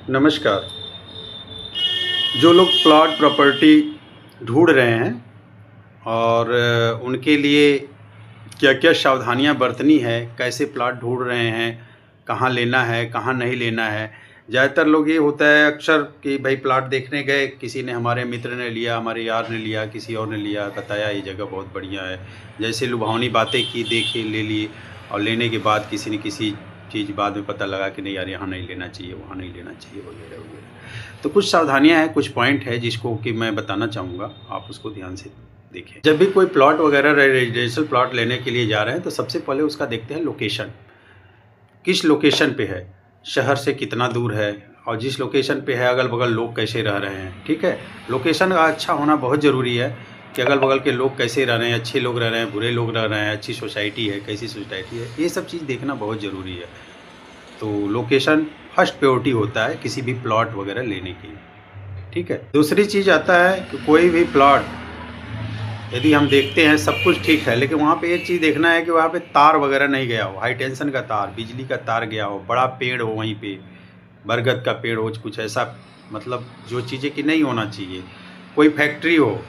नमस्कार। जो लोग प्लॉट प्रॉपर्टी ढूँढ रहे हैं और उनके लिए क्या-क्या सावधानियाँ बरतनी है, कैसे प्लॉट ढूँढ रहे हैं, कहाँ लेना है, कहाँ नहीं लेना है। ज़्यादातर लोग ये होता है अक्सर कि भाई प्लॉट देखने गए, किसी ने हमारे मित्र ने लिया, हमारे यार ने लिया, किसी और ने लिया, बताया ये जगह बहुत बढ़िया है। जैसे लुभावनी बातें की, देखी, ले ली और लेने के बाद किसी न किसी चीज़ बाद में पता लगा कि नहीं यार यहाँ नहीं लेना चाहिए, वहाँ नहीं लेना चाहिए वगैरह-वगैरह। तो कुछ सावधानियाँ हैं, कुछ पॉइंट है जिसको कि मैं बताना चाहूँगा, आप उसको ध्यान से देखें। जब भी कोई प्लॉट वगैरह रेजिडेंशियल प्लॉट लेने के लिए जा रहे हैं तो सबसे पहले उसका देखते हैं लोकेशन। किस लोकेशन पे है, शहर से कितना दूर है और जिस लोकेशन पे है अगल-बगल लोग कैसे रह रहे हैं, ठीक है? लोकेशन का अच्छा होना बहुत ज़रूरी है कि अगल-बगल के लोग कैसे रह रहे हैं, अच्छे लोग रह रहे हैं, बुरे लोग रह रहे हैं, अच्छी सोसाइटी है, कैसी सोसाइटी है, ये सब चीज़ देखना बहुत ज़रूरी है। तो लोकेशन फर्स्ट प्रायोरिटी होता है किसी भी प्लॉट वगैरह लेने के लिए, ठीक है? दूसरी चीज़ आता है कि कोई भी प्लॉट यदि हम देखते हैं सब कुछ ठीक है, लेकिन वहाँ पे एक चीज़ देखना है कि वहाँ पे तार वगैरह नहीं गया हो, हाई टेंशन का तार, बिजली का तार गया हो, बड़ा पेड़ हो वहीं पे, बरगद का पेड़ हो, कुछ ऐसा मतलब जो चीज़ें कि नहीं होना चाहिए। कोई फैक्ट्री हो,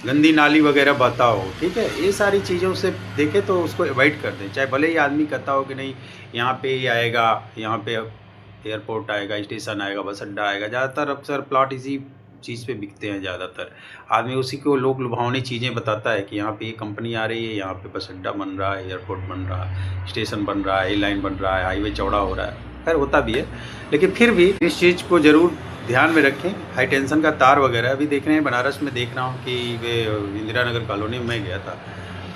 गंदी नाली वगैरह बहता हो, ठीक है? ये सारी चीज़ों से देखें तो उसको अवॉइड कर दें। चाहे भले ही आदमी कहता हो कि नहीं यहाँ पे ये आएगा, यहाँ पे एयरपोर्ट आएगा, स्टेशन आएगा, बस अड्डा आएगा। ज़्यादातर अक्सर प्लॉट इसी चीज़ पे बिकते हैं ज़्यादातर। आदमी उसी को लोग लुभावनी चीज़ें बताता है कि यहाँ पे ये कंपनी आ रही है, यहाँ पे बस अड्डा बन रहा है, एयरपोर्ट बन रहा है, स्टेशन बन रहा है, ये लाइन बन रहा है, हाईवे चौड़ा हो रहा है। खैर होता भी है, लेकिन फिर भी इस चीज़ को ज़रूर ध्यान में रखें। हाई टेंशन का तार वगैरह अभी देख रहे हैं, बनारस में देख रहा हूँ कि वे इंदिरा नगर कॉलोनी में मैं गया था,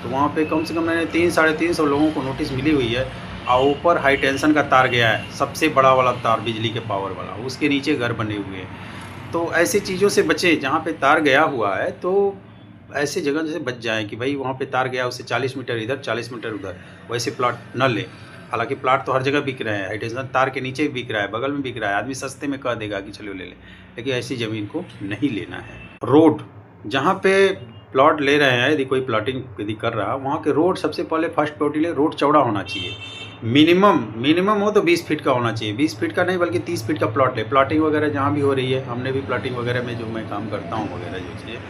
तो वहाँ पे कम से कम मैंने 3 साढ़े 300 लोगों को नोटिस मिली हुई है और ऊपर हाई टेंशन का तार गया है, सबसे बड़ा वाला तार बिजली के पावर वाला, उसके नीचे घर बने हुए हैं। तो ऐसी चीज़ों से बचें जहाँ पे तार गया हुआ है, तो ऐसी जगह से बच जाएँ कि भाई वहाँ पे तार गया, उससे 40 मीटर इधर 40 मीटर उधर, वैसे प्लॉट न लें। हालाँकि प्लॉट तो हर जगह बिक रहे हैं, हाई टेंशन तार के नीचे भी बिक रहा है, बगल में बिक रहा है, आदमी सस्ते में कह देगा कि चलो ले लें, लेकिन ऐसी ज़मीन को नहीं लेना है। रोड, जहाँ पे प्लॉट ले रहे हैं, यदि कोई प्लॉटिंग यदि कर रहा है, वहाँ के रोड सबसे पहले फर्स्ट प्रायोरिटी ले, रोड चौड़ा होना चाहिए। मिनिमम हो तो 20 फीट का होना चाहिए, 20 फीट का नहीं बल्कि 30 फीट का प्लॉट ले। प्लॉटिंग वगैरह जहाँ भी हो रही है, हमने भी प्लॉटिंग वगैरह में जो मैं काम करता हूँ वगैरह जो चीज़ें,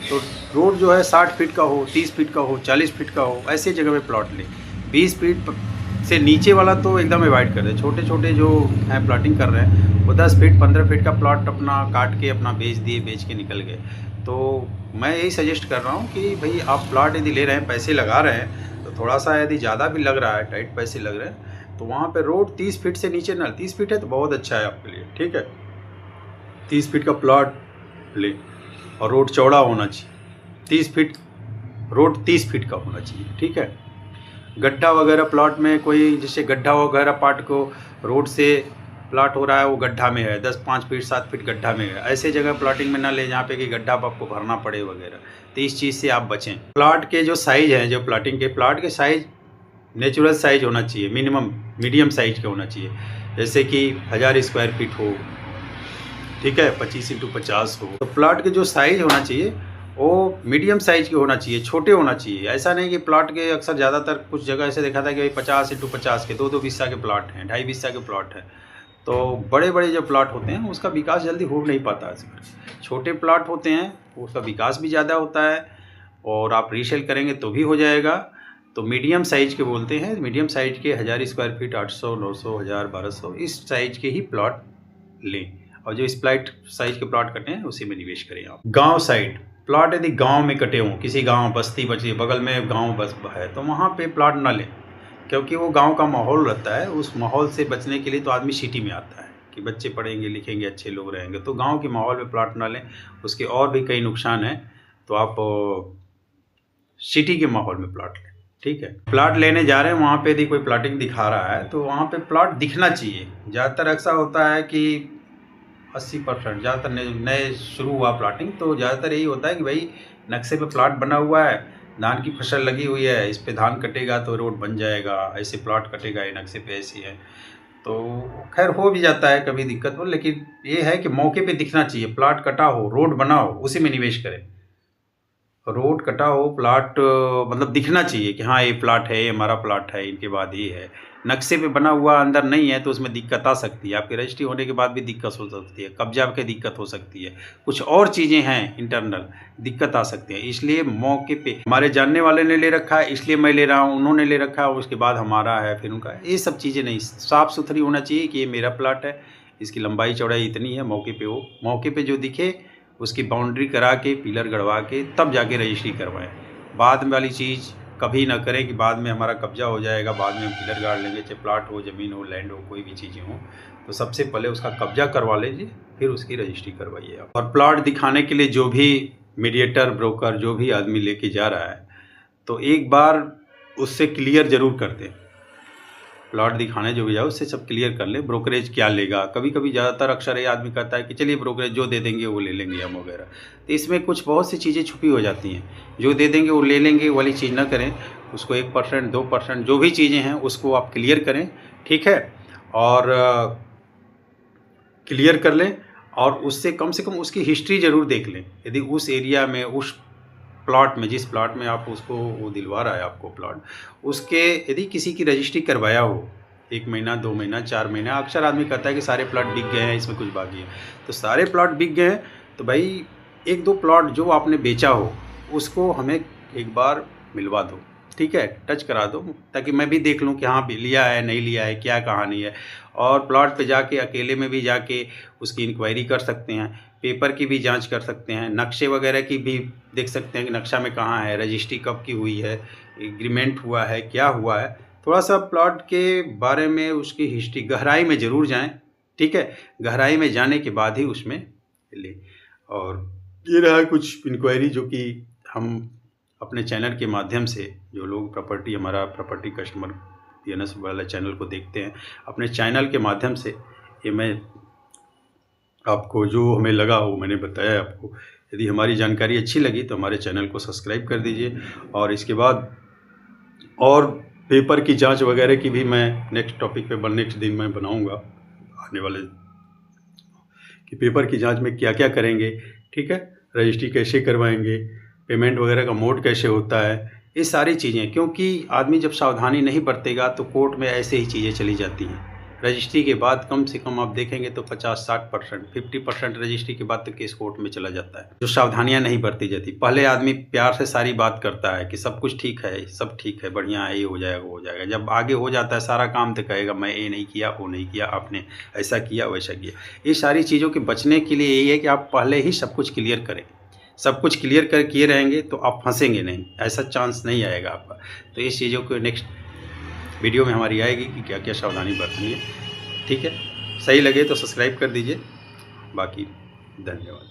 तो रोड जो है 60 फीट का हो, 30 फीट का हो, 40 फीट का हो, ऐसी जगह पे प्लॉट ले। 20 फीट से नीचे वाला तो एकदम अवॉइड कर दें। छोटे-छोटे जो हैं प्लॉटिंग कर रहे हैं, वो 10 फीट 15 फीट का प्लॉट अपना काट के अपना बेच दिए, बेच के निकल गए। तो मैं यही सजेस्ट कर रहा हूँ कि भई आप प्लॉट यदि ले रहे हैं, पैसे लगा रहे हैं, तो थोड़ा-सा यदि ज़्यादा भी लग रहा है, टाइट पैसे लग रहे हैं, तो वहाँ पे रोड 30 फीट से नीचे ना, 30 फीट है तो बहुत अच्छा है आपके लिए, ठीक है? 30 फीट का प्लॉट लें और रोड चौड़ा होना चाहिए। 30 फीट रोड 30 फीट का होना चाहिए, ठीक है? गड्ढा वगैरह प्लॉट में कोई जैसे गड्ढा वगैरह पार्ट को रोड से प्लॉट हो रहा है, वो गड्ढा में है, 5 फीट 7 फीट गड्ढा में है, ऐसे जगह प्लॉटिंग में ना ले जहाँ पे कि गड्ढा आपको भरना पड़े वगैरह। तो इस चीज़ से आप बचें। प्लॉट के जो साइज़ हैं, जो प्लॉटिंग के प्लॉट के साइज़ नेचुरल साइज़ होना चाहिए, मिनिमम मीडियम साइज़ का होना चाहिए। जैसे कि 1000 स्क्वायर फीट हो, ठीक है, 25 इंटू 50 हो। तो प्लॉट के जो साइज़ होना चाहिए वो मीडियम साइज़ के होना चाहिए, छोटे होना चाहिए। ऐसा नहीं कि प्लॉट के अक्सर ज़्यादातर कुछ जगह ऐसे देखा था कि भाई 50 इंटू 50 के 2-2 बिस्सा के प्लॉट हैं, 2.5 बिस्सा के प्लॉट हैं। तो बड़े-बड़े जो प्लॉट होते हैं उसका विकास जल्दी हो नहीं पाता है। छोटे प्लॉट होते हैं उसका विकास भी ज़्यादा होता है और आप रीसेल करेंगे तो भी हो जाएगा। तो मीडियम साइज़ के बोलते हैं, मीडियम साइज़ के 1000 स्क्वायर फीट 800, 900, 1000, 1200 इस साइज़ के ही प्लॉट लें और जो स्प्लाइट साइज़ के प्लॉट कटे हैं उसी में निवेश करें आप। गाँव साइड प्लॉट यदि गांव में कटे हों, किसी गांव बस्ती बची बगल में गांव बस है, तो वहाँ पे प्लॉट ना लें, क्योंकि वो गांव का माहौल रहता है। उस माहौल से बचने के लिए तो आदमी सिटी में आता है कि बच्चे पढ़ेंगे लिखेंगे अच्छे लोग रहेंगे, तो गांव के माहौल में प्लॉट ना लें। उसके और भी कई नुकसान हैं, तो आप सिटी के माहौल में प्लॉट लें, ठीक है? प्लॉट लेने जा रहे हैं, वहाँ पे यदि कोई प्लॉटिंग दिखा रहा है तो वहाँ पे प्लॉट दिखना चाहिए। ज़्यादातर ऐसा होता है कि 80% ज़्यादातर नए शुरू हुआ प्लॉटिंग, तो ज़्यादातर यही होता है कि भाई नक्शे पे प्लॉट बना हुआ है, धान की फसल लगी हुई है, इस पे धान कटेगा तो रोड बन जाएगा, ऐसे प्लॉट कटेगा, ये नक्शे पे ऐसी है। तो खैर हो भी जाता है कभी दिक्कत हो, लेकिन ये है कि मौके पे दिखना चाहिए, प्लॉट कटा हो, रोड बना हो, उसी में निवेश करें। रोड कटा हो, प्लाट मतलब दिखना चाहिए कि हाँ ये प्लाट है, ये हमारा प्लाट है, इनके बाद ये है। नक्शे पे बना हुआ अंदर नहीं है तो उसमें दिक्कत आ सकती है, आपकी रजिस्ट्री होने के बाद भी दिक्कत हो सकती है, कब्जा की दिक्कत हो सकती है, कुछ और चीज़ें हैं इंटरनल, दिक्कत आ सकती है। इसलिए मौके पे हमारे जानने वाले ने ले रखा है इसलिए मैं ले रहा हूँ, उन्होंने ले रखा है उसके बाद हमारा है फिर उनका, ये सब चीज़ें नहीं, साफ़ सुथरी होना चाहिए कि ये मेरा प्लाट है, इसकी लंबाई चौड़ाई इतनी है, मौके पे हो, मौके पे जो दिखे उसकी बाउंड्री करा के पिलर गड़वा के तब जाके रजिस्ट्री करवाएं। बाद में वाली चीज़ कभी ना करें कि बाद में हमारा कब्जा हो जाएगा, बाद में हम पिलर गाड़ लेंगे, चाहे प्लाट हो, ज़मीन हो, लैंड हो, कोई भी चीज़ें हों, तो सबसे पहले उसका कब्जा करवा लीजिए, फिर उसकी रजिस्ट्री करवाइए आप। और प्लाट दिखाने के लिए जो भी मीडिएटर, ब्रोकर, जो भी आदमी लेके जा रहा है, तो एक बार उससे क्लियर ज़रूर कर दें। प्लॉट दिखाने जो भी जाओ उससे सब क्लियर कर ले, ब्रोकरेज क्या लेगा। कभी कभी ज़्यादातर अक्सर ये आदमी कहता है कि चलिए ब्रोकरेज जो दे देंगे वो ले लेंगे हम वगैरह, तो इसमें कुछ बहुत सी चीज़ें छुपी हो जाती हैं। जो दे देंगे वो ले लेंगे वाली चीज़ ना करें, उसको 1% 2% जो भी चीज़ें हैं उसको आप क्लियर करें, ठीक है। और क्लियर कर लें और उससे कम से कम उसकी हिस्ट्री ज़रूर देख लें। यदि उस एरिया में, उस प्लॉट में, जिस प्लॉट में आप उसको वो दिलवा रहा है आपको प्लॉट, उसके यदि किसी की रजिस्ट्री करवाया हो 1 महीना 2 महीना 4 महीना, अक्सर आदमी कहता है कि सारे प्लॉट बिक गए हैं, इसमें कुछ बाकी है। तो सारे प्लॉट बिक गए हैं तो भाई 1-2 प्लॉट जो आपने बेचा हो उसको हमें एक बार मिलवा दो, ठीक है, टच करा दो, ताकि मैं भी देख लूँ कि हाँ लिया है नहीं लिया है, क्या कहानी है। और प्लॉट पे जाके अकेले में भी जाके उसकी इंक्वायरी कर सकते हैं, पेपर की भी जांच कर सकते हैं, नक्शे वगैरह की भी देख सकते हैं कि नक्शा में कहाँ है, रजिस्ट्री कब की हुई है, एग्रीमेंट हुआ है, क्या हुआ है। थोड़ा सा प्लॉट के बारे में उसकी हिस्ट्री गहराई में ज़रूर जाएं, ठीक है, गहराई में जाने के बाद ही उसमें लें। और ये रहा कुछ इंक्वायरी जो कि हम अपने चैनल के माध्यम से, जो लोग प्रॉपर्टी, हमारा प्रॉपर्टी कस्टमर पीएनएस वाला चैनल को देखते हैं, अपने चैनल के माध्यम से ये मैं आपको जो हमें लगा वो मैंने बताया आपको। यदि हमारी जानकारी अच्छी लगी तो हमारे चैनल को सब्सक्राइब कर दीजिए। और इसके बाद और पेपर की जांच वगैरह की भी मैं नेक्स्ट टॉपिक पे नेक्स्ट दिन मैं बनाऊंगा आने वाले, कि पेपर की जांच में क्या क्या करेंगे, ठीक है, रजिस्ट्री कैसे करवाएंगे, पेमेंट वगैरह का मोड कैसे होता है, ये सारी चीज़ें। क्योंकि आदमी जब सावधानी नहीं बरतेगा तो कोर्ट में ऐसे ही चीज़ें चली जाती हैं। रजिस्ट्री के बाद कम से कम आप देखेंगे तो 50-60% 50% रजिस्ट्री के बाद तो केस कोर्ट में चला जाता है, जो सावधानियां नहीं बरती जाती। पहले आदमी प्यार से सारी बात करता है कि सब कुछ ठीक है, सब ठीक है, बढ़िया है, ये हो जाएगा वो हो जाएगा। जब आगे हो जाता है सारा काम तो कहेगा मैं ये नहीं किया, वो नहीं किया, आपने ऐसा किया वैसा किया। ये सारी चीज़ों के बचने के लिए यही है कि आप पहले ही सब कुछ क्लियर करें। सब कुछ क्लियर कर किए रहेंगे तो आप फंसेंगे नहीं, ऐसा चांस नहीं आएगा आपका। तो इस चीज़ों को नेक्स्ट वीडियो में हमारी आएगी कि क्या क्या सावधानी बरतनी है, ठीक है। सही लगे तो सब्सक्राइब कर दीजिए, बाकी धन्यवाद।